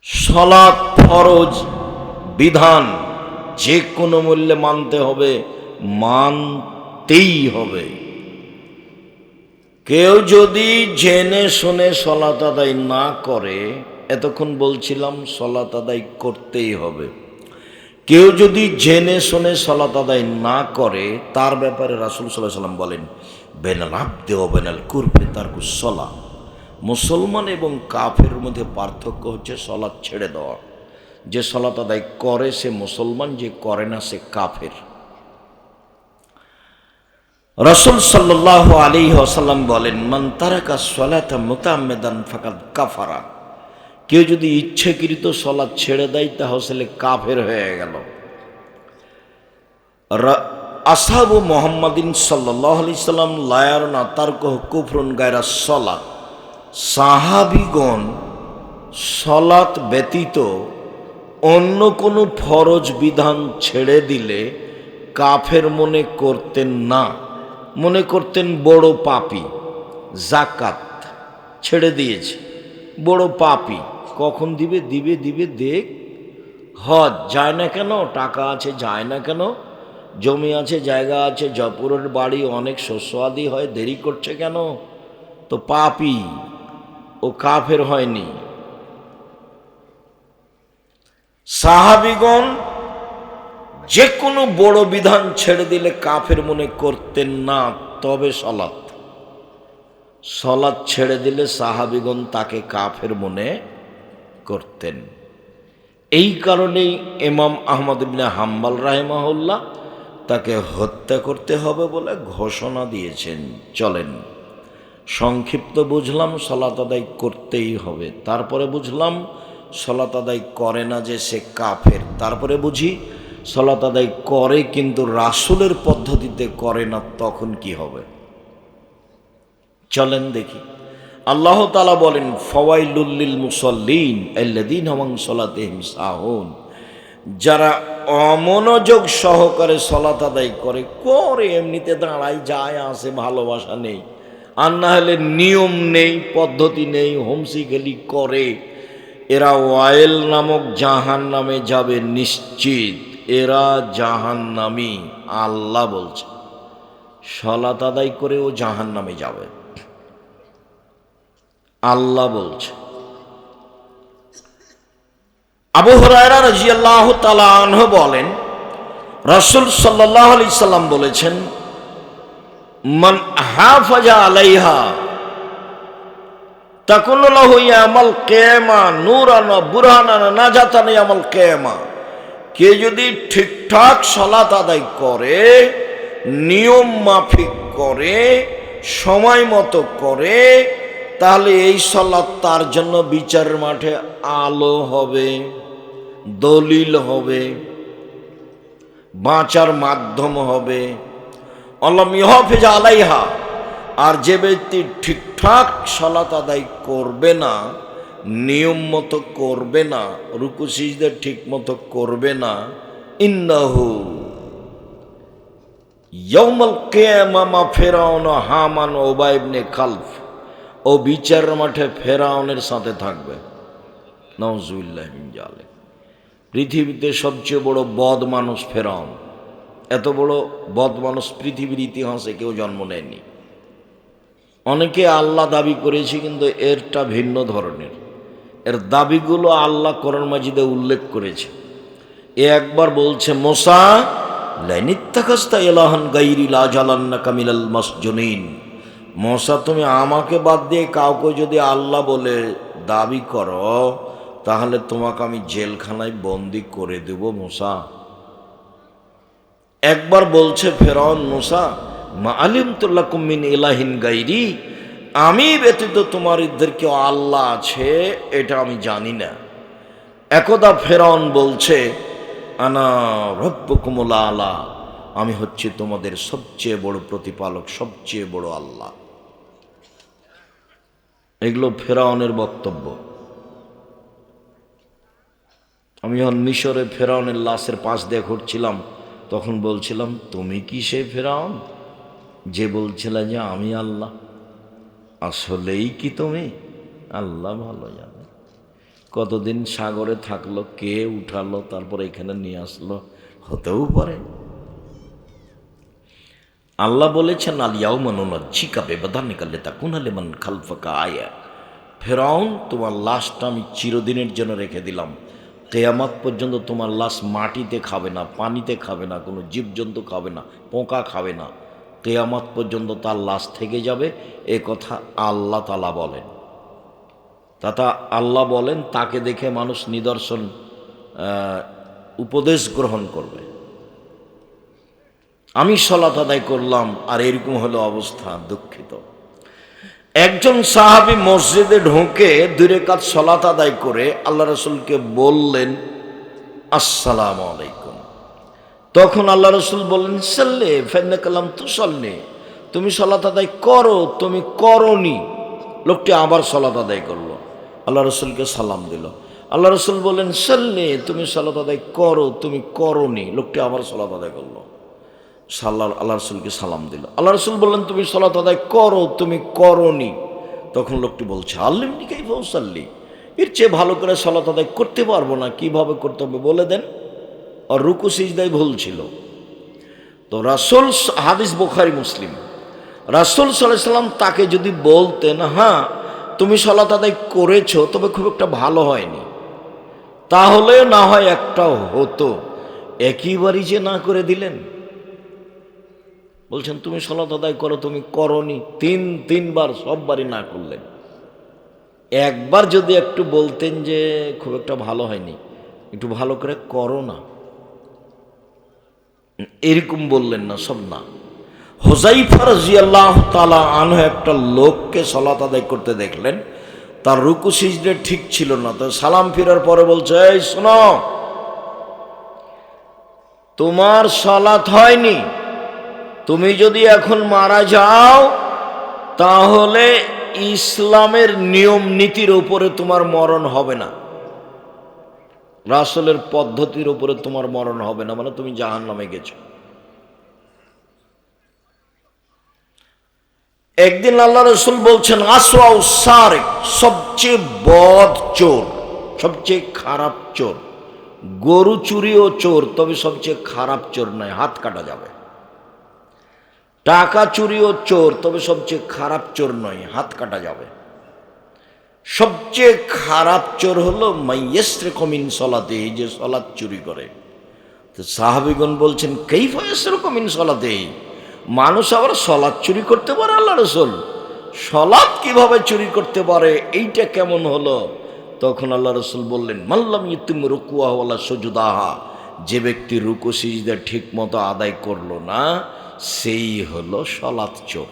সালাত ফরজ বিধান, যে কোনো মূল্যে মানতে হবে, মানতেই হবে। কেউ যদি জেনে শুনে সালাত আদায় না করে, এতক্ষণ বলছিলাম সালাত আদায় করতেই হবে। কেউ যদি জেনে শুনে সালাত আদায় না করে, তার ব্যাপারে রাসূল সাল্লাল্লাহু আলাইহি ওয়াসাল্লাম বলেন, বেনাল আবদে ওয়া বেনাল কুরফি তারকুস সালাহ। মুসলমান এবং কাফের মধ্যে পার্থক্য হচ্ছে সালাত ছেড়ে দেওয়া। যে সালাত আদায় করে সে মুসলমান, যে করে না সে কাফের। রাসূল সাল্লাল্লাহু আলাইহি ওয়াসাল্লাম বলেন, মান তারাকা সালাতা মুতাআম্মিদান ফাকাদ কাফারা। কেউ যদি ইচ্ছাকৃত সালাত ছেড়ে দেয় তাহলে কাফের হয়ে গেল। আসহাবু মুহাম্মাদিন সাল্লাল্লাহু আলাইহি সাল্লাম লা ইয়ারুনা তারকুহু কুফরুন গায়রা সালাত। সাহাবীগণ সালাত ব্যতীত অন্য কোনো ফরজ বিধান ছেড়ে দিলে কাফের মনে করতেন না, মনে করতেন বড় পাপী। যাকাত ছেড়ে দিয়েছে, বড় পাপী, কখন দিবে দিবে দিবে দেখ। হজ যায় না কেন, টাকা আছে যায় না কেন, জমি আছে জায়গা আছে, জপুরের বাড়ি, অনেক শস্য আদি হয়, দেরি করছে কেন? তো পাপী, ও কাফের হয়নি। সাহাবীগণ যে কোনো বড় বিধান ছেড়ে দিলে কাফের মনে করতেন না। তবে সালাত ছেড়ে দিলে সাহাবীগণ তাকে কাফের মনে করতেন। এই কারণেই ইমাম আহমদ ইবনে হাম্বল রাহিমাহুল্লাহ তাকে হত্যা করতে হবে বলে ঘোষণা দিয়েছেন। চলেন, সংক্ষিপ্ত বুঝলাম সালাত আদায় করতেই হবে, তারপরে বুঝলাম সালাত আদায় করে না যে সে কাফের, তারপরে বুঝি সালাত আদায় করে কিন্তু রাসূলের পদ্ধতিতে করে না, তখন কি হবে? চলেন দেখি। আল্লাহ তাআলা বলেন, ফাওয়াইলুল লিল মুসাল্লিন আল্লাযীনা হুম আন সালাতিহিম সাহুন। যারা অমনোযোগ সহকারে সালাত আদায় করে এমনিতে দাঁড়ায় যায় আসে, ভালোবাসা নেই, আর না হলে নিয়ম নেই, পদ্ধতি নেই, হোমসি গেলি করে, এরা ওয়াইল নামক জাহান্নামে যাবে নিশ্চিত। এরা জাহান্নামী, আল্লাহ বলছে। সালাত আদায় করে ও জাহান্নামে যাবে, আল্লাহ বলছে। আবু হুরায়রা রাদিয়াল্লাহু তাআলা আনহু বলেন, রাসূল সাল্লাল্লাহু আলাইহি সাল্লাম বলেছেন, মান হাফাজা আলাইহা তাকুনু লাহু ইয়াউমাল কিয়ামা নূরান ওয়া বুরহানান নাজাতান ইয়াউমাল কিয়ামা। কে যদি ঠিকঠাক সালাত আদায় করে, নিয়ম মাফিক করে, সময় মতো করে, তাহলে এই সালাত তার জন্য বিচারের মাঠে আলো হবে, দলিল হবে, বাঁচার মাধ্যম হবে। আল্লাহ ইহাফিজ আলাইহা। আর যে ব্যক্তি ঠিকঠাক সালাত আদায় করবে না, নিয়ম মতো করবে না, রুকু সিজদা ঠিক মতো করবে না, ইন্নাহু ইয়াউমাল কিয়ামা মা ফিরআউন হামান ও উবাই ইবনে খালফ। ও বিচারের মাঠে ফেরাউনের সাথে থাকবে। নাউজুবিল্লাহি মিন যালিক। পৃথিবীতে সবচেয়ে বড় বদ মানুষ ফেরাউন। এত বড় বদ মানুষ পৃথিবীর ইতিহাসে কেউ জন্ম নেয়নি। অনেকে আল্লাহ দাবি করেছে, কিন্তু এরটা ভিন্ন ধরনের। এর দাবিগুলো আল্লাহ কোরআন মাজিদে উল্লেখ করেছে। এ একবার বলছে, মুসা লাইনিত্তাখাযতা ইলাহান গায়রি লাজালান্নাকা মিনাল মাসজুনিন। মুসা, তুমি আমাকে বাদ দিয়ে কাউকে যদি আল্লাহ বলে দাবি করো, তাহলে তোমাকে আমি জেলখানায় বন্দি করে দেব মুসা। একবার বলছে ফেরাউন, মুসা মা আলিমতু লাকুম মিন ইলাহিন গায়রি, আমি ব্যতীত তোমাদের কেউ আল্লাহ আছে এটা আমি জানি না। একদা ফেরাউন বলছে, আনা রব্বুকুমুল আলা, আমি হচ্ছে তোমাদের সবচেয়ে বড় প্রতিপালক, সবচেয়ে বড় আল্লাহ। এগুলো ফেরাউনের বক্তব্য। আমি যখন মিশরে ফেরাউনের লাশের পাশ দিয়ে ঘুরছিলাম, তখন বলছিলাম, তুমি কি সেই ফেরাউন যে বলছিল যে আমি আল্লাহ? আসলেই কি তুমি? আল্লাহ ভালো জানে। কতদিন সাগরে থাকলো, কে উঠালো, তারপরে এখানে নিয়ে আসলো, হতেও পারে। আল্লাহ বলেছেন আল ইয়াউমা নুনাজ্জিকা বিবাদানিকা লিতাকুনা লিমান খালফাকা আয়া। ফেরাউন, তোমার লাশটা আমি চিরদিনের জন্য রেখে দিলাম, কিয়ামত পর্যন্ত তোমার লাশ মাটিতে খাবে না, পানিতে খাবে না, কোনো জীবজন্তু খাবে না, পোকা খাবে না, কিয়ামত পর্যন্ত তার লাশ থেকে যাবে। এ কথা আল্লাহ তাআলা বলেন। তথা আল্লাহ বলেন তাকে দেখে মানুষ নিদর্শন উপদেশ গ্রহণ করবে। আমি সালাত আদায় করলাম আর এরকম হলো অবস্থা, দুঃখিত। একজন সাহাবী মসজিদে ঢুকে 2 রাকাত সালাত আদায় করে আল্লাহ রাসূলকে বললেন আসসালামু আলাইকুম। তখন আল্লাহ রাসূল বললেন সাল্লি ফাইন্নাকা লাম তুসাল্লি, তুমি সালাত আদায় করো, তুমি করনি। লোকটি আবার সালাত আদায় করলো, আল্লাহ রাসূলকে সালাম দিল। আল্লাহ রাসূল বললেন সাল্লি, তুমি সালাত আদায় করো, তুমি করনি। লোকটি আবার সালাত আদায় করলো, আল্লাহ রাসূলকে সালাম দিল। আল্লাহ রাসূল বললেন তুমি সালাত আদায় করো, তুমি করনি। তখন লোকটি বলছে আল্লিমনি কাইফা উসাল্লি, এর চেয়ে ভালো করে সালাত আদায় করতে পারবো না, কিভাবে করতে হবে বলে দেন। আর রুকু সিজদায় ভুল ছিল। তো রাসূল, হাদিস বুখারী মুসলিম, রাসূল সাল্লাল্লাহু আলাইহি সাল্লাম তাকে যদি বলতেন হ্যাঁ তুমি সালাত আদায় করেছো, তবে খুব একটা ভালো হয়নি, তাহলে না হয় একটাও হতো। একইবারই যে না করে দিলেন, বলছেন তুমি সালাত আদায় করো, তুমি করনি, 3বার সববারই না করলেন। একবার যদি একটু বলতেন যে খুব একটা ভালো হয়নি, একটু ভালো করে করো না, এরকম বললেন না, সব না। হুযায়ফা রাদিয়াল্লাহু তাআলা আনহু একটা লোককে সালাত আদায় করতে দেখলেন, তার রুকু সিজদা ঠিক ছিল না। তো সালাম ফিরার পরে বলছে এই শোনো, তোমার সালাত হয়নি, তুমি যদি এখন মারা যাও তাহলে ইসলামের নিয়ম নীতির উপরে তোমার মরণ হবে না, রাসূলের পদ্ধতির উপরে তোমার মরণ হবে না, মানে তুমি জাহান্নামে গেছো। একদিন আল্লাহ রাসূল বলছেন আসওয়াউ সারিক, সবচেয়ে বদ চোর, সবচেয়ে খারাপ চোর। গরু চুরিও চোর, তবে সবচেয়ে খারাপ চোর নয়, হাত কাটা যাবে। টাকা চুরিও চোর, তবে সবচেয়ে খারাপ চোর নয়, হাত কাটা যাবে। সবচেয়ে খারাপ চোর হলো মাইয়াসরিকু মিন সালাতিহি, যে সালাত চুরি করে। তো সাহাবীগণ বলছেন কাইফা ইয়াসরিকু মিন সালাতিহি, মানুষ আবার সালাত চুরি করতে পারে? আল্লাহ রাসূল, সালাত কিভাবে চুরি করতে পারে, এইটা কেমন হলো? তখন আল্লাহ রাসূল বললেন মাল্লাম ইউতিম রুকুআহু ওয়ালা সুজুদাহা, যে ব্যক্তি রুকু সিজদা ঠিক মতো আদায় করলো না, সেই হলো সালাত চোর।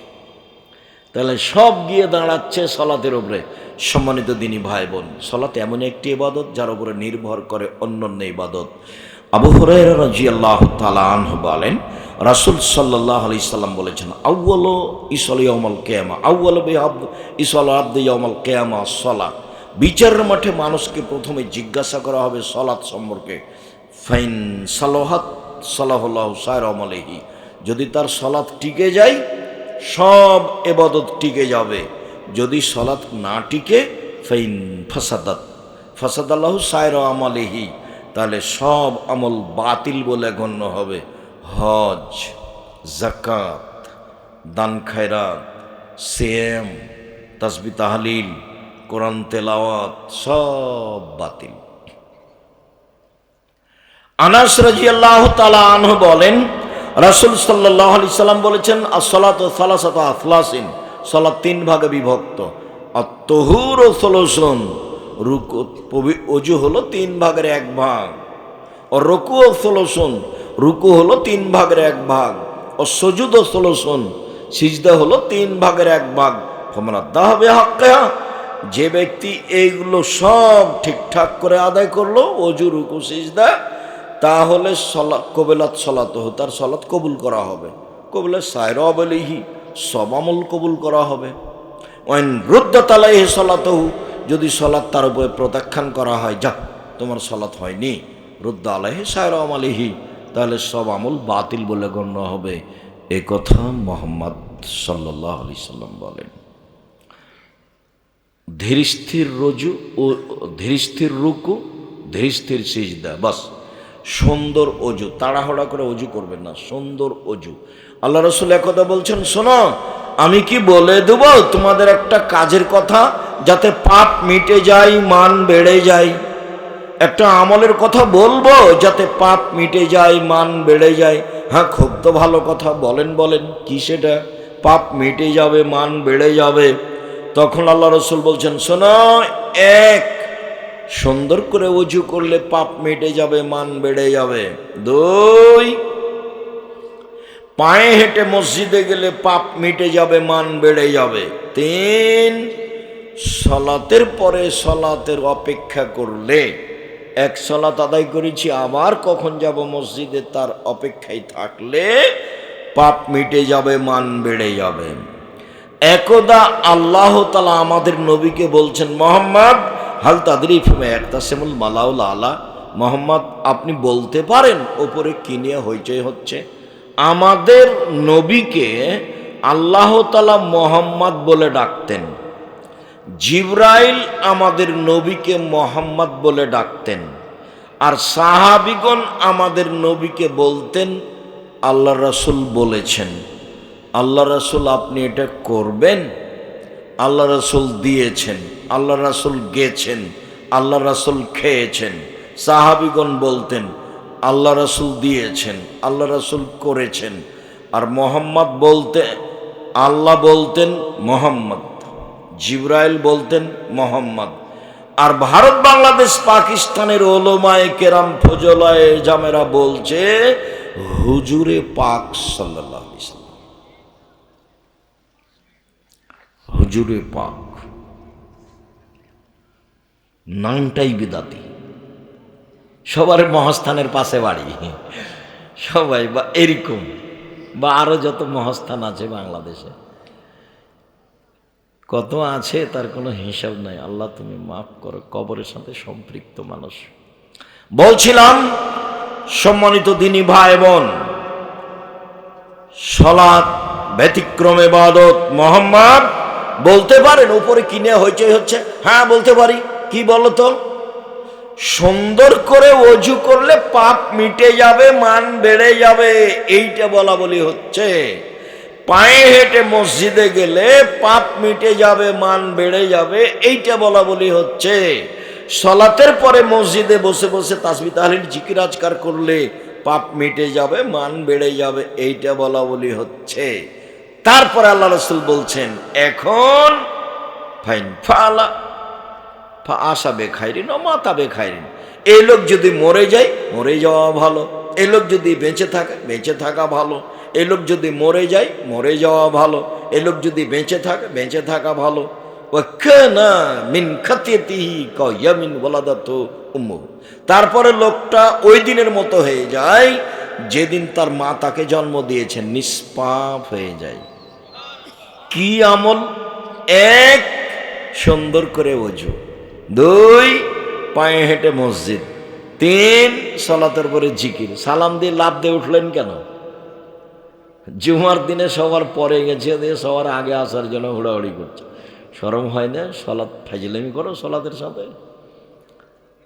তাহলে সব গিয়ে দাঁড়াচ্ছে সালাতের উপরে। সম্মানিত দিনী ভাই বোন, সালাত এমন একটি ইবাদত যার উপরে নির্ভর করে অন্যান্য ইবাদত। আবু হুরায়রা রাদিয়াল্লাহু তাআলা আনহু বলেন রাসূল সাল্লাল্লাহু আলাইহি সাল্লাম বলেছেন আউয়ালু ইসাল ইয়াউমাল কিয়ামা, আউয়ালু ইসাল আবদি ইয়াউমাল কিয়ামা সালাত। বিচারের মাঠে মানুষকে প্রথমে জিজ্ঞাসা করা হবে সালাত সম্পর্কে। ফাইন সালাহাত সালাহুল্লাহু সায়রা আমালিহি, যদি তার সালাত টিকে যায় সব ইবাদত টিকে যাবে, যদি সালাত না টিকে ফাইন ফাসাদাত ফাসাদাল্লাহু সায়রা আমালিহি, তাহলে সব আমল বাতিল বলে গণ্য হবে। হজ, যাকাত, দান খায়রাত, সিয়াম, তাসবিহ তাহলিল, কোরআন তেলাওয়াত সব বাতিল। আনাস রাদিয়াল্লাহু তাআলা আনহু বলেন রাসূল সাল্লাল্লাহু আলাইহি সাল্লাম বলেছেন as-salatu thalathathu athlasin, সালাত 3 ভাগে বিভক্ত। আত-তুহুরু সুলুসুন, রুকু ওযু হলো 3 ভাগের 1 ভাগ। ও রুকু সুলুসুন, রুকু হলো 3 ভাগের 1 ভাগ। ও সুজুদ সুলুসুন, সিজদা হলো 3 ভাগের 1 ভাগ। ফামান আদাহা বিহাক্কিহা, যে ব্যক্তি এইগুলো সব ঠিকঠাক করে আদায় করলো, ওযু রুকু সিজদা, তাহলে কবিলাত সালাতুহু, তার সালাত কবুল করা হবে। কবুলে সায়রা আলাইহি, সব আমল কবুল করা হবে। ওয়াইন রুদ্দাত আলাইহি সালাতুহু, যদি সালাত তার উপরে প্রত্যাখ্যান করা হয়, যা তোমার সালাত হয়নি, রুদ্দা আলাইহি সায়রা আলাইহি, তাহলে সব আমল বাতিল বলে গণ্য হবে। এ কথা মুহাম্মদ সাল্লাল্লাহু আলাইহি সাল্লাম বলেন। ধীরস্থির রজু ও ধীরস্থির রুকু, ধীরস্থির সিজদা, বাস। সুন্দর অজু, তাড়াহুড়া করে অজু করবেন না, সুন্দর অজু। আল্লাহ রসুল একথা বলছেন, শোনো আমি কি বলে দেব তোমাদের একটা কাজের কথা, যাতে পাপ মিটে যায়, মান বেড়ে যায়। একটা আমলের কথা বলবো যাতে পাপ মিটে যায়, মান বেড়ে যায়। হ্যাঁ, খুব তো ভালো কথা, বলেন বলেন, কি সেটা? পাপ মিটে যাবে, মান বেড়ে যাবে। তখন আল্লাহ রসুল বলছেন, শোনো, এক, সুন্দর করে অজু করলে পাপ মিটে যাবে, মান বেড়ে যাবে। দুই, পায়ে হেঁটে মসজিদে গেলে পাপ মিটে যাবে, মান বেড়ে যাবে। তিন, সলাতের পরে সলাতের অপেক্ষা করলে, এক সলাত আদায় করেছি আবার কখন যাব মসজিদে তার অপেক্ষায় থাকলে পাপ মিটে যাবে, মান বেড়ে যাবে। একদা আল্লাহ তাআলা আমাদের নবীকে বলছেন, মোহাম্মদ হাল তাদরি ফিমা ইয়াকতাসিমুল মালাউল আলা, মোহাম্মদ আপনি বলতে পারেন ওপরে কি নিয়ে হইচই হচ্ছে? আমাদের নবীকে আল্লাহ তাআলা মোহাম্মদ বলে ডাকতেন, জিবরাইল আমাদের নবীকে মোহাম্মদ বলে ডাকতেন, আর সাহাবিগণ আমাদের নবীকে বলতেন আল্লাহ রাসূল বলেছেন। আল্লাহ রাসূল আপনি এটা করবেন, আল্লাহ রাসূল দিয়েছেন, আল্লাহ রাসূল গেছেন, আল্লাহ রাসূল খেয়েছেন। সাহাবিগণ বলতেন আল্লাহ রাসূল দিয়েছেন, আল্লাহ রাসূল করেছেন। আর মোহাম্মদ বলতে, আল্লাহ বলতেন মোহাম্মদ, জিবরাইল বলতেন মোহাম্মদ। আর ভারত, বাংলাদেশ, পাকিস্তানের ওলামায়ে কেরাম, ফজলায়ে জামেরা বলছে হুজুরে পাক সাল্লাল্লাহু আলাইহি ওয়াসাল্লাম, হুজুরে পাক। নামটাই বিদাতি। সবার মহাস্থানের পাশে বাড়ি, সবাই বা এরকম, বা আরো যত মহাস্থান আছে বাংলাদেশে, কত আছে তার কোনো হিসাব নাই। আল্লাহ তুমি মাফ করো, কবরের সাথে সম্পৃক্ত মানুষ। বলছিলাম সম্মানিত দিনী ভাই বোন, সালাত ব্যতিক্রম ইবাদত। মোহাম্মদ বলতে পারেন উপরে কিনে হইচই হচ্ছে? হ্যাঁ বলতে পারি। কি বলো তো? সুন্দর করে অজু করলে পাপ মিটে যাবে, মান বেড়ে যাবে, এইটা বলা বলি হচ্ছে। পায়ে হেঁটে মসজিদে গেলে পাপ মিটে যাবে, মান বেড়ে যাবে, এইটা বলা বলি হচ্ছে। সলাতের পরে মসজিদে বসে বসে তাসবিহ তাহলিল জিকির আজকার করলে পাপ মিটে যাবে, মান বেড়ে যাবে, এইটা বলা বলি হচ্ছে। তারপরে আল্লাহ রাসূল বলছেন, এখন ফাইন ফালা ফা আশা বেখাইরিন ও মাতা বেখাইরিন, এই লোক যদি মরে যায়, মরে যাওয়া ভালো। এই লোক যদি বেঁচে থাকে, বেঁচে থাকা ভালো। এই লোক যদি মরে যায়, মরে যাওয়া ভালো। এই লোক যদি বেঁচে থাকে, বেঁচে থাকা ভালো। ওয়াকানা মিন খাতিয়াতিহি কায়ামিন ওয়ালাদাতু উম্মুহু, তারপরে লোকটা ওই দিনের মতো হয়ে যায় যেদিন তার মা তাকে জন্ম দিয়েছেন, নিষ্পাপ হয়ে যায়। কি আমল? এক, সুন্দর করে ওযু। দুই, পায়ে হেঁটে মসজিদ। তিন, সালাতের পরে জিকির। সালাম দিয়ে লাফ দিয়ে উঠলেন কেন? জুমার দিনে সবার পরে গেছে, দিয়ে সবার আগে আসার জন্য হুড়াহুড়ি করছে। শরম হয় না? সলাৎ ফাজলামি করো সলাতের সাথে।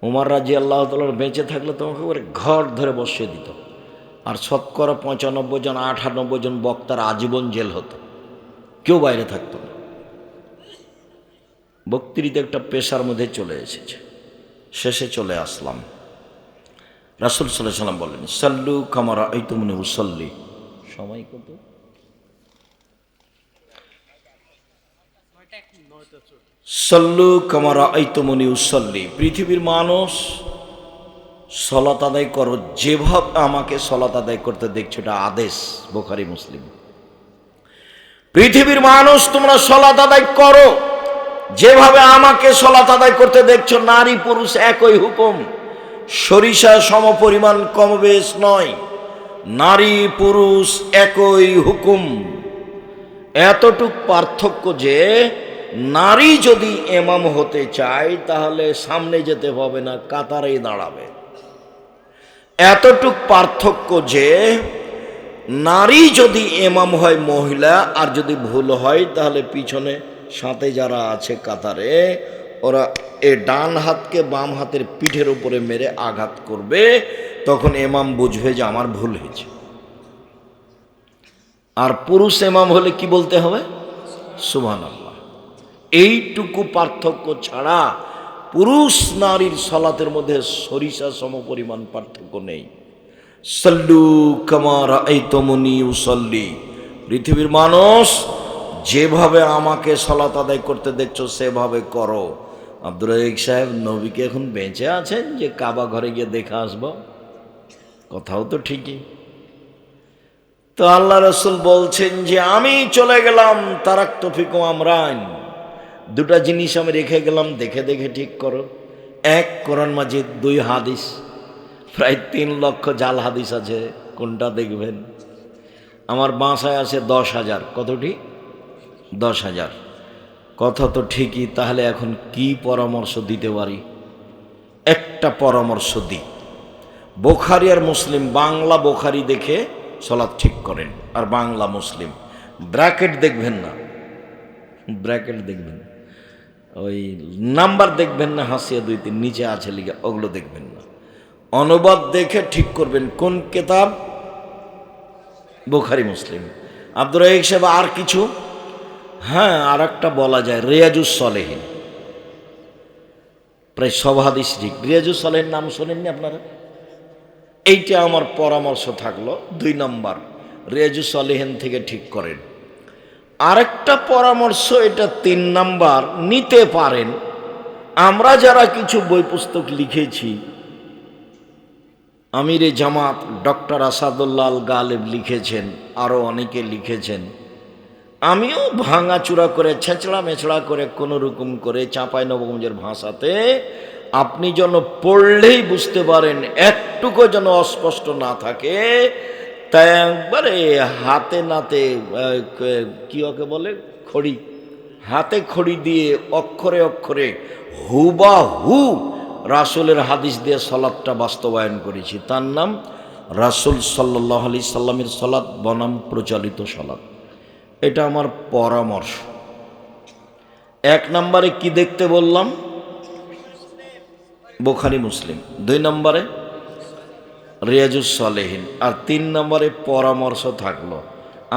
উমর রাদিয়াল্লাহু তাআলা বেঁচে থাকলে তোমাকে করে ঘর ধরে বসিয়ে দিত, আর শতকরা 95 জন 98 জন বক্তার আজীবন জেল হতো, কেউ বাইরে থাকতো না। বক্তৃতা একটা পেশার মধ্যে চলে এসেছে। শেষে চলে আসলাম। রাসূল সাল্লাল্লাহু আলাইহি ওয়াসাল্লাম বলেন, সাল্লু কামা রাআইতুমুনি উসাল্লি। সময় কত? সাল্লু কামা রাআইতুমুনি উসাল্লি। পৃথিবীর মানুষ, সালাত আদায় করো যেভাবে আমাকে সালাত আদায় করতে দেখছো, এটা আদেশ, বুখারী মুসলিম। পৃথিবীর মানুষ তোমরা সালাত আদায় করো যেভাবে আমাকে সালাত আদায় করতে দেখছো। নারী পুরুষ একই হুকুম, সরিষা সমপরিমাণ কমবেশ নয়, নারী পুরুষ একই হুকুম। এতটুক পার্থক্য যে নারী যদি ইমাম হতে চায় তাহলে সামনে যেতে হবে না, কাতারেই দাঁড়াবে। এতটুক পার্থক্য যে নারী যদি ইমাম হয় মহিলা, আর যদি ভুল হয় তাহলে পিছনে সাথে যারা আছে কাতারে, ওরা এ ডান হাতকে বাম হাতের পিঠের উপরে মেরে আঘাত করবে, তখন ইমাম বুঝবে যে আমার ভুল হয়েছে। আর পুরুষ ইমাম হলে কি বলতে হবে? সুবহানাল্লাহ। এইটুকু পার্থক্য ছাড়া পুরুষ নারীর সালাতের মধ্যে সরিষা সমপরিমাণ পার্থক্য নেই। সাল্লু কামা রাআইতুমুনি উসাল্লি। পৃথিবীর মানুষ, যেভাবে আমাকে সালাত আদায় করতে দেখছো সেভাবে করো। আব্দুর রাজ্জাক সাহেব, নবী কি এখন বেঁচে আছেন যে কাবা ঘরে গিয়ে দেখে আসবো? কথাও তো ঠিকই। তো আল্লাহ রসুল বলছেন যে আমি চলে গেলাম, তারাক্তু ফিকুম আমরাইন, দুটা জিনিস আমি রেখে গেলাম, দেখে দেখে ঠিক করো। এক, কোরআন মাজিদ, দুই, হাদিস। প্রায় 3 লক্ষ জাল হাদিস আছে, কোনটা দেখবেন? আমার বাসায় আছে 10,000। কতটি? 10,000। কথা তো ঠিকই। তাহলে এখন কি পরামর্শ দিতে পারি? একটা পরামর্শ দিই। বুখারী আর মুসলিম, বাংলা বুখারী দেখে সালাত ঠিক করেন, আর বাংলা মুসলিম। ব্র্যাকেট দেখবেন না, ব্র্যাকেট দেখবেন, ওই নাম্বার দেখবেন না, হাসিয়া 2-3 নিচে আছে লিখে, ওগুলো দেখবেন না। অনুবাদ দেখে ঠিক করবেন কোন কিতাব? বুখারী মুসলিম। আব্দুর রাজ্জাক সাহেব, আর কিছু? হ্যাঁ, আর একটা বলা যায়, রিয়াজুস সলেহিন। প্রায় সব হাদিস ঠিক। রিয়াজুস সলেহিন নাম শোনেননি আপনারা? এইটা আমার পরামর্শ থাকলো। 2 নম্বর, রিয়াজুস সলেহিন থেকে ঠিক করেন। আরেকটা পরামর্শ, এটা 3 নম্বর, নিতে পারেন। আমরা যারা কিছু বই পুস্তক লিখেছি, আমিরে জামাত ডক্টর আসাদুল্লাহ আল গালেব লিখেছেন, আরও অনেকে লিখেছেন। আমিও ভাঙাচূড়া করে, ছেঁচড়া মেছড়া করে, কোনো রকম করে চাঁপাইনবাবগঞ্জের ভাষাতে আপনি যেন পড়লেই বুঝতে পারেন, একটুকু যেন অস্পষ্ট না থাকে, তাই একবারে হাতে নাতে, কি ওকে বলে, খড়ি, হাতে খড়ি দিয়ে অক্ষরে অক্ষরে হুবাহু রাসূলের হাদিস দিয়ে সালাতটা বাস্তবায়ন করেছি। তার নাম রাসূল সাল্লাল্লাহু আলাইহি সাল্লামের সালাত বনাম প্রচলিত সালাত। এটা আমার পরামর্শ। 1 নম্বরে কি দেখতে বললাম? বুখারী মুসলিম। 2 নম্বরে রিয়াজুস সলেহিন। আর 3 নম্বরে পরামর্শ থাকলো,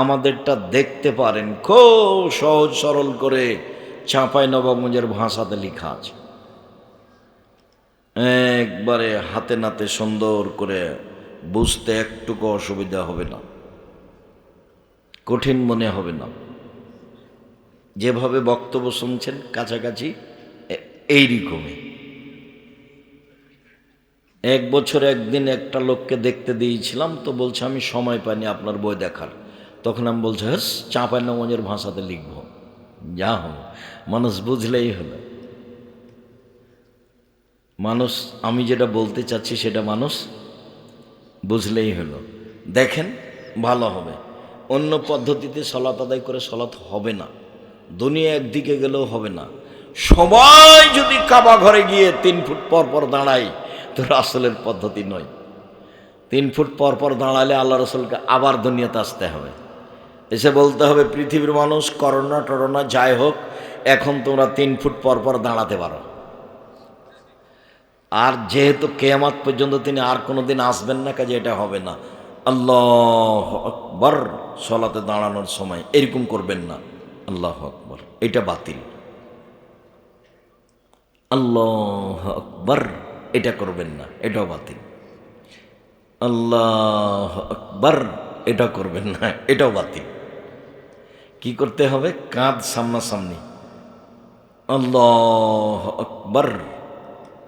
আমাদেরটা দেখতে পারেন, খুব সহজ সরল করে চাঁপাইনবাবগঞ্জের ভাষাতে লেখা আছে, একবারে হাতে নাতে সুন্দর করে, বুঝতে একটুকু অসুবিধা হবে না, কঠিন মনে হবে না। যেভাবে বক্তব্য শুনছেন কাছাকাছি এইরকমই। 1 বছর একদিন একটা লোককে দেখতে দিয়েছিলাম, তো বলছে আমি সময় পাইনি আপনার বই দেখার। তখন আমি বলছি, হ্যাঁ, চাঁপাইনবাবগঞ্জের ভাষাতে লিখব, যা হোক মানুষ বুঝলেই হলো। মানুষ, আমি যেটা বলতে চাচ্ছি সেটা মানুষ বুঝলেই হলো। দেখেন, ভালো হবে। অন্য পদ্ধতিতে সালাত আদায় করে সালাত হবে না, দুনিয়া একদিকে গেলেও হবে না। সবাই যদি কাবা ঘরে গিয়ে 3 ফুট পর পর দাঁড়াই, তো রাসূলের পদ্ধতি নয়। 3 ফুট পর পর দাঁড়ালে আল্লাহ রাসূলকে আবার দুনিয়াতে আসতে হবে, এসে বলতে হবে, পৃথিবীর মানুষ, করোনা টরোনা যাই হোক, এখন তোমরা 3 ফুট পর পর দাঁড়াতে পারো। আর যেহেতু কিয়ামত পর্যন্ত তিনি আর কোনোদিন আসবেন না, কাজে এটা হবে না। আল্লাহু আকবার, সালাতে দাঁড়ানোর সময় এরকম করবেন না, আল্লাহু আকবার, এটা বাতিল। আল্লাহু আকবার, এটা করবেন না, এটাও বাতিল। আল্লাহু আকবার, এটা করবেন না, এটাও বাতিল। কি করতে হবে? কাঁধ সামনাসামনি, আল্লাহু আকবার।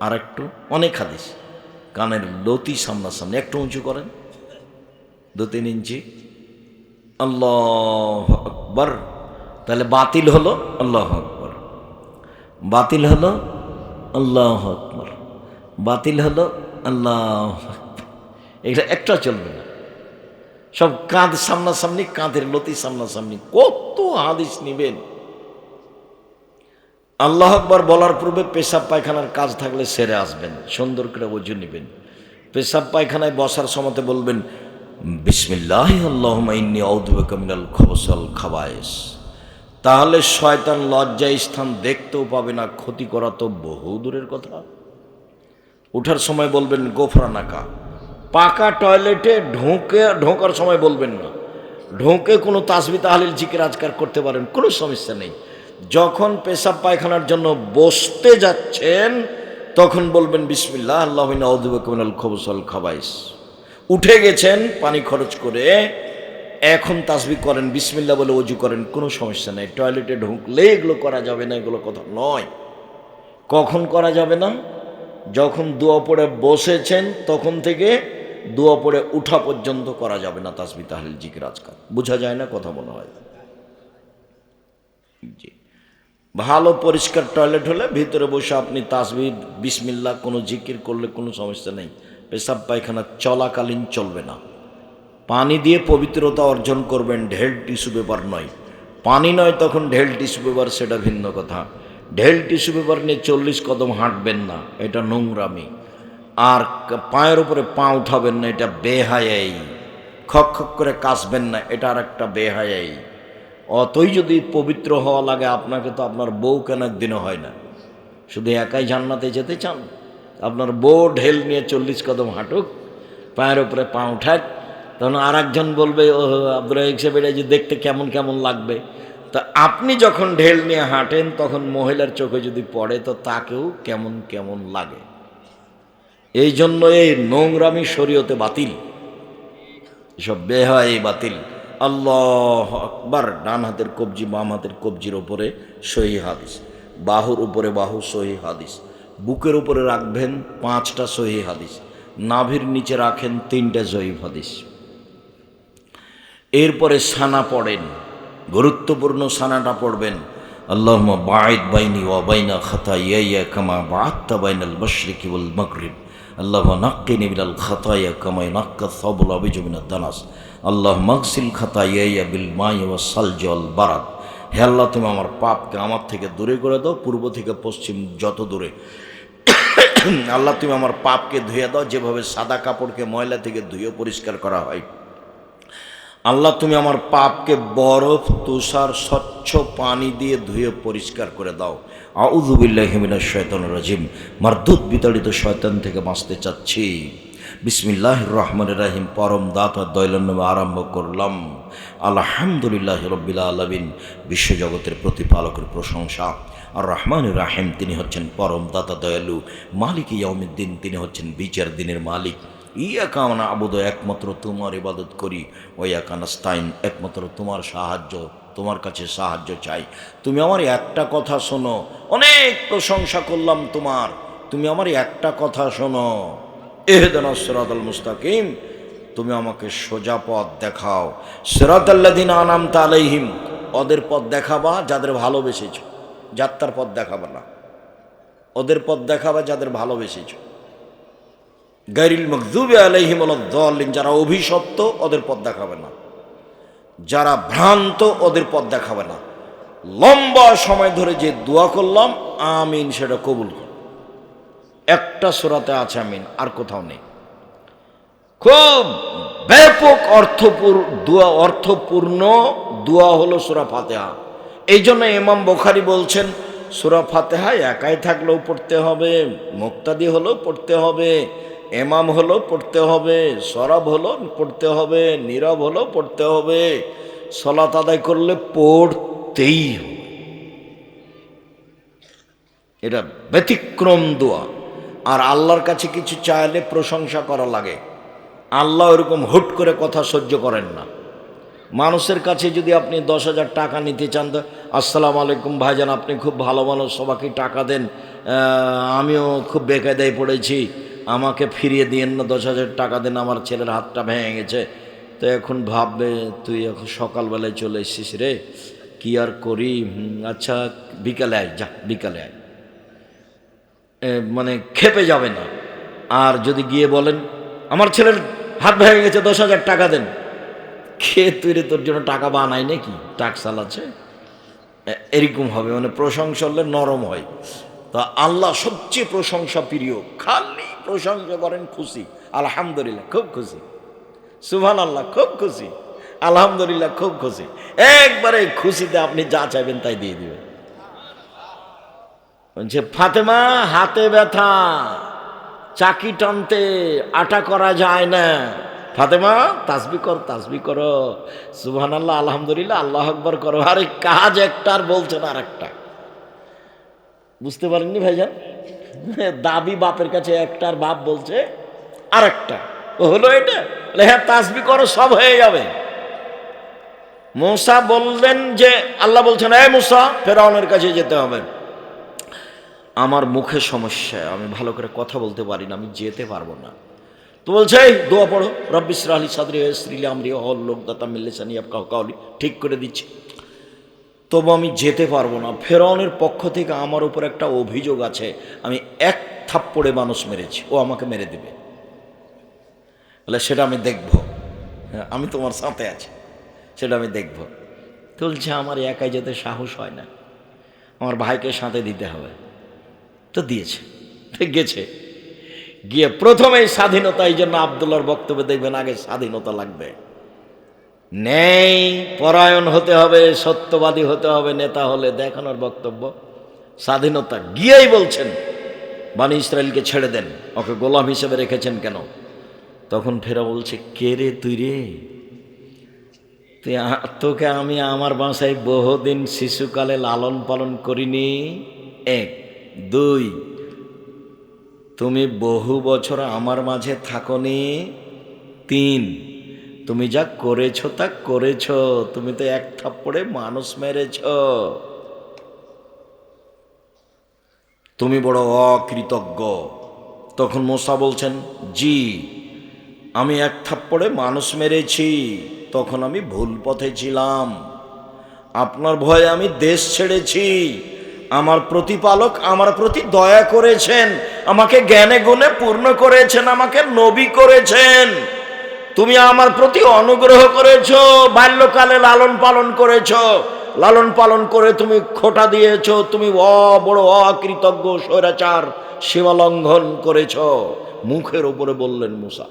আর একটু, অনেক হাদিস, কানের লতি সামনাসামনি, একটু উঁচু করেন 2-3 ইঞ্চি, আল্লাহু আকবার। তাহলে বাতিল হলো আল্লাহু আকবার, বাতিল হলো আল্লাহু আকবার, বাতিল হলো আল্লাহু আকবার। এটা একটা চলবে না, সব কাঁধ সামনাসামনি, কাঁধের লতি সামনাসামনি। কত হাদিস নিবেন? আল্লাহু আকবার বলার পূর্বে পেশাব পায়খানার কাজ থাকলে সেরে আসবেন, সুন্দর করে ওযু নেবেন। পেশাব পায়খানায় বসার সময়তে বলবেন, বিসমিল্লাহি আল্লাহুম্মা ইন্নী আউযু বিকা মিনাল খুবুসি ওয়াল খাবায়েস। তাহলে শয়তান লজ্জা স্থান দেখতেও পাবে না, ক্ষতি করা তো বহু দূরের কথা। উঠার সময় বলবেন গোফরানাকা। পাকা টয়লেটে ঢোকার সময় বলবেন না, ঢোকে কোনো তাসবিহ তাহলিল জিকির আজকার করতে পারেন, কোনো সমস্যা নেই। যখন পেশাব পায়খানার জন্য বসতে যাচ্ছেন তখন বলবেন বিসমিল্লাহ আল্লাহু আউযু বিকা মিনাল খুবুসি ওয়াল খাবাইস। উঠে গেছেন পানি খরচ করে, এখন তাসবিহ করেন, বিসমিল্লাহ বলে ওযু করেন, কোনো সমস্যা নেই। টয়লেটে ঢুকলে এগুলো করা যাবে না, এগুলো কথা নয়। কখন করা যাবে না? যখন দোয়া পড়ে বসেছেন তখন থেকে দোয়া পড়ে উঠা পর্যন্ত করা যাবে না তাসবিহ তাহলিল জিকির আজকার। বোঝা যায় না কথা মনে হয়? জি। ভালো পরিষ্কার টয়লেট হলে ভিতরে বসে আপনি তাসবিহ বিসমিল্লাহ কোনো জিকির করলে কোনো সমস্যা নেই। পেশাব পায়খানা চলাকালীন চলবে না। পানি দিয়ে পবিত্রতা অর্জন করবেন, ঢেল টিস্যু পেপার নয়। পানি নয় তখন ঢেল টিস্যু পেপার, সেটা ভিন্ন কথা। ঢেল টিস্যু পেপার নিয়ে 40 কদম হাঁটবেন না, এটা নোংরামি। আর পায়ের উপরে পা উঠাবেন না, এটা বেহায়াই। খক খক করে কাশবেন না, এটা আর একটা বেহায়াই। অতই যদি পবিত্র হওয়া লাগে আপনাকে, তো আপনার বউ কেন একদিনও হয় না? শুধু একাই জান্নাতে যেতে চান? আপনার বউ ঢেল নিয়ে 40 কদম হাঁটুক, পায়ের উপরে পা উঠাক, তখন আর একজন বলবে ও আব্দুল রাজ্জাক সাহেব এটা যে দেখতে কেমন কেমন লাগবে। তা আপনি যখন ঢেল নিয়ে হাঁটেন তখন মহিলার চোখে যদি পড়ে তো তাকেও কেমন কেমন লাগে। এই জন্য এই নোংরামি শরীয়তে বাতিল, এসব বেহাই বাতিল। আল্লাহ আকবার। ডান হাতের কবজি বাম হাতের কবজির ওপরে সহিহ হাদিস, বাহুর উপরে বাহু সহিহ হাদিস, বুকের উপরে রাখবেন 5টা সহিহ হাদিস, নাভির নিচে রাখেন 3টে জয়ীফ হাদিস। এরপরে সানা পড়েন, গুরুত্বপূর্ণ সানাটা পড়বেন, আল্লাহুম্মা বাঈদ বাইনি ওয়া বাইনা খাতায়ায়া কামা বা'আদতা বাইনাল মাশরিকি ওয়াল মাগরিব, আল্লাহুম্মা নাক্কিনি মিনাল খাতায়া কামা ইয়ানক্কা আস-সাবুল আবিজু মিনাদ দানাস, আল্লাহুম্মা আগসিল খাতায়ায়া বিল মাই ওয়াস সালজি ওয়াল বারাদ। হে আল্লাহ, তুমি আমার পাপকে আমার থেকে দূরে করে দাও, পূর্ব থেকে পশ্চিম যত দূরে। আল্লাহ, তুমি আমার পাপকে ধুয়ে দাও যেভাবে সাদা কাপড়কে ময়লা থেকে ধুয়ে পরিষ্কার করা হয়। আল্লাহ, তুমি আমার পাপকে বরফ তুষার স্বচ্ছ পানি দিয়ে ধুয়ে পরিষ্কার করে দাও। আউযু বিল্লাহি মিনাশ শাইতানির রাজিম। মারদুদ বিতাড়িত শয়তান থেকে বাঁচতে চাচ্ছি। বিসমিল্লাহির রহমানির রহিম। পরম দাতা দয়ালুর নামে আরম্ভ করলাম। আলহামদুলিল্লাহি রাব্বিল আলামিন। বিশ্বজগতের প্রতিপালকের প্রশংসা। আর রহমানির রাহিম, তিনি হচ্ছেন পরম দাতা দয়ালু। মালিক ইয়াউমিদ্দিন, তিনি হচ্ছেন বিচার দিনের মালিক। ইয়াকা না'বুদু, একমাত্র তোমার ইবাদত করি। ওয়া ইয়াকা নাস্তাইন, একমাত্র তোমার সাহায্য, তোমার কাছে সাহায্য চাই। তুমি আমার একটা কথা শোনো। অনেক প্রশংসা করলাম তোমার, তুমি আমার একটা কথা শোনো। ইহদিনাস সিরাতাল মুস্তাকিম, তুমি আমাকে সোজা পথ দেখাও। সিরাতাল্লাযিনা আনআমতা আলাইহিম, ওদের পথ দেখাবা যাদের ভালোবেসেছ, যাত্রার পথ দেখাবা না। ওদের পথ দেখাবা যাদের ভালোবেসেছ। গায়রিল মাগযুবি আলাইহিম ওয়ালাদ-দাল্লিন, যারা অভিশপ্ত ওদের পথ দেখাবে না, যারা ভ্রান্ত ওদের পথ দেখাবে না। লম্বা সময় ধরে যে দোয়া করলাম আমিন, সেটা কবুল কর। একটা সূরাতে আছে আমিন, আর কোথাও নেই। খুব ব্যাপক অর্থপূর্ণ দোয়া হলো সূরা ফাতিহা। এই জন্য ইমাম বুখারী বলছেন সূরা ফাতিহা একাই থাকলেও পড়তে হবে, মুক্তাদি হলেও পড়তে হবে, ইমাম হলেও পড়তে হবে, সরব হলেও পড়তে হবে, নীরব হলেও পড়তে হবে, সালাত আদায় করলে পড়তেই হবে। এটা ব্যতিক্রম দোয়া। আর আল্লাহর কাছে কিছু চাইলে প্রশংসা করা লাগে। আল্লাহ ওরকম হুট করে কথা সহ্য করেন না। মানুষের কাছে যদি আপনি 10,000 টাকা নিতে চান, তো আসসালামু আলাইকুম ভাইজান, আপনি খুব ভালো মানুষ, সবাইকে টাকা দেন, আমিও খুব বেকায়দায় পড়েছি, আমাকে ফিরিয়ে দিয়েন না, 10,000 টাকা দেন, আমার ছেলের হাতটা ভেঙে গেছে। তো এখন ভাববে তুই এখন সকালবেলায় চলে এসেছিস রে, কি আর করি, আচ্ছা বিকালে আয়, যা বিকালে আয়, মানে খেপে যাবে না। আর যদি গিয়ে বলেন আমার ছেলের হাত ভেঙে গেছে, 10,000 টাকা দেন, খেয়ে তুই রে, তোর জন্য টাকা বানাই নাকি, টাকসাল আছে, এরকম হবে। মানে প্রশংসা হলে নরম হয়। তা আল্লাহ সবচেয়ে প্রশংসা প্রিয়, খালি প্রশংসা করেন, খুশি, আলহামদুলিল্লাহ খুব খুশি, সুবহানাল্লাহ খুব খুশি, আলহামদুলিল্লাহ, খুব খুশি। একবারে খুশিতে আপনি যা চাইবেন তাই দিয়ে দিবেন। বলছে ফাতেমা হাতে ব্যথা, চাকি টানতে আটা করা যায় না। ফাতেমা তাসবিহ কর, তাসবিহ করো, সুবহানাল্লাহ, আলহামদুলিল্লাহ, আল্লাহু আকবার করো। আরে কাজ একটার বলছেন আর একটা। বুঝতে পারেননি ভাইজান? দাবি বাপের কাছে একটার, বাপ বলছে আর একটা। হলো এটা? হ্যাঁ তাসবিহ করো, সব হয়ে যাবে। মূসা বললেন যে, আল্লাহ বলছেন এই মূসা ফেরাউনের কাছে যেতে হবে। আমার মুখে সমস্যা, আমি ভালো করে কথা বলতে পারি না, আমি যেতে পারবো না। তো বলছে এই দোয়া পড়ো, রব্বি ইশরাহ লি সাদরি ওয়াইসির লি আমরি ওয়াহলুল উকদাতাম মিন লিসানি ইয়াফকাহু কাওলি। ঠিক করে দিচ্ছি, তবু আমি যেতে পারবো না। ফেরাউনের পক্ষ থেকে আমার উপর একটা অভিযোগ আছে, আমি এক থাপ্পড়ে মানুষ মেরেছি, ও আমাকে মেরে দেবে। বলে সেটা আমি দেখব, হ্যাঁ আমি তোমার সাথে আছি, সেটা আমি দেখব। তো বলছে আমার একাই যেতে সাহস হয় না, আমার ভাইকে সাথে দিতে হবে। তো দিয়েছে, গেছে। গিয়ে প্রথমেই স্বাধীনতা, এই জন্য আব্দুল্লাহর বক্তব্যে দেখবেন আগে স্বাধীনতা লাগবে, নেই পরায়ণ হতে হবে, সত্যবাদী হতে হবে নেতা হলে। দেখানোর বক্তব্য স্বাধীনতা। গিয়েই বলছেন বনী ইসরাইলকে ছেড়ে দেন, ওকে গোলাম হিসেবে রেখেছেন কেন? তখন ফেরা বলছে কে রে তুই রে? তোকে আমি আমার বাসায় বহুদিন শিশুকালে লালন পালন করিনি? এক। দুই, তুমি বহু বছর আমার মাঝে থাকনি? তিন, তুমি যা করেছ তা করেছ, তুমি তো এক থাপ্পড়ে মানুষ মেরেছ, তুমি বড় অকৃতজ্ঞ। তখন মূসা বলছেন জি, আমি এক থাপ্পড়ে মানুষ মেরেছি, তখন আমি ভুল পথে ছিলাম, আপনার ভয়ে আমি দেশ ছেড়েছি। আমার প্রতিপালক আমার প্রতি দয়া করেছেন, আমাকে জ্ঞানে গুণে পূর্ণ করেছেন, আমাকে নবী করেছেন। তুমি আমার প্রতি অনুগ্রহ করেছ, বাল্যকালে লালন পালন করেছ, লালন পালন করে তুমি খোঁটা দিয়েছ, তুমি বড় অকৃতজ্ঞ স্বৈরাচার, সীমা লঙ্ঘন করেছ। মুখের উপরে বললেন মূসা।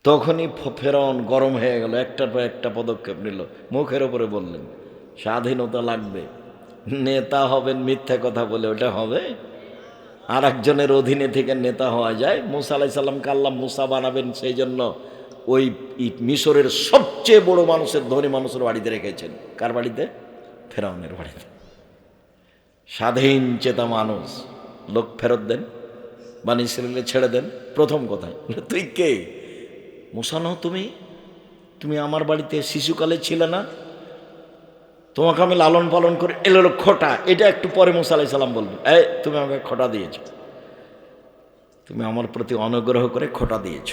তখনই ফেরাউন গরম হয়ে গেল, একটার পর একটা পদক্ষেপ নিল। মুখের উপরে বললেন স্বাধীনতা লাগবে, নেতা হবেন মিথ্যা কথা বলে, ওটা হবে? আর একজনের অধীনে থেকে নেতা হওয়া যায়? মূসা আলাইহিস সালামকে আল্লাহ মূসা বানাবেন, সেই জন্য ওই মিশরের সবচেয়ে বড় মানুষের, ধনী মানুষের বাড়িতে রেখেছেন। কার বাড়িতে? ফেরাউনের বাড়িতে। স্বাধীন চেতা মানুষ, লোক ফেরত দেন, বনী ইসরাইলকে ছেড়ে দেন। প্রথম কথা, তুই কে? মূসা নও তুমি? তুমি আমার বাড়িতে শিশুকালে ছিলে না? তোমাকে আমি লালন পালন করে, এলো খোটা। এটা একটু পরে মূসা আলাইহিস সালাম বলবেন এই তুমি আমাকে খোটা দিয়েছ, তুমি আমার প্রতি অনুগ্রহ করে খোটা দিয়েছ।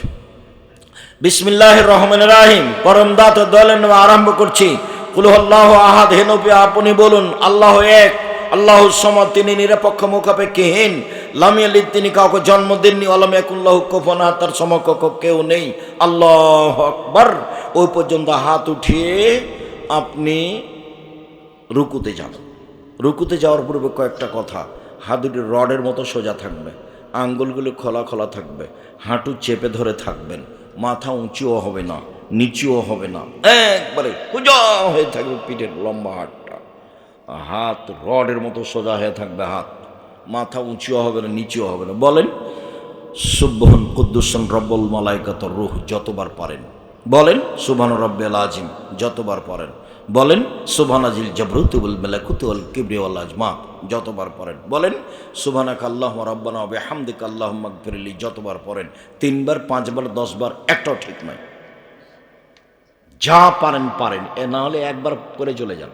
বিসমিল্লাহির রহমানির রহিম, পরম দাতা দয়ালুর নামে আরম্ভ করছি। কুল হুয়াল্লাহু আহাদ, হে নবী আপনি বলুন আল্লাহ এক, আল্লাহুস সামাদ, তিনি নিরপেক্ষ মুখাপেক্ষীহীন, লাম ইয়ালিদ, তিনি কাউকে জন্ম দেননি, ওয়া লাম ইয়াকুল লাহু কুফুয়ান আহাদ, তার সমকক্ষ কেউ নেই। আল্লাহু আকবার। ওই পর্যন্ত হাত উঠিয়ে আপনি রুকুতে যান। রুকুতে যাওয়ার পূর্বে কয়েকটা কথা, হাত দুটি রডের মতো সোজা থাকবে, আঙ্গুলগুলো খোলা খোলা থাকবে, হাঁটু চেপে ধরে থাকবেন, মাথা উঁচুও হবে না নিচুও হবে না, একবারে সোজা হয়ে থাকবে পিঠের লম্বা হাতটা, হাত রডের মতো সোজা হয়ে থাকবে, হাত মাথা উঁচুও হবে না নিচুও হবে না। বলেন সুবহান কুদ্দুসান রব্বুল মালাইকাতুর রূহ যতবার পারেন। বলেন সুবহান রব্বিল আযীম যতবার পারেন। বলেন সুবহানাজিল জাবরুতি ওয়াল মালাকুতি ওয়াল কিবরিয়া ওয়াল আজমা যতবার পড়েন। বলেন সুবহানাকা আল্লাহুম্মা রাব্বানা ওয়া বিহামদিকা আল্লাহুম্মা গফিরলি যতবার পড়েন। 3 বার 5 বার 10 বার একটাও ঠিক নয়, যা পারেন পারেন, এ না হলে একবার করে চলে যান।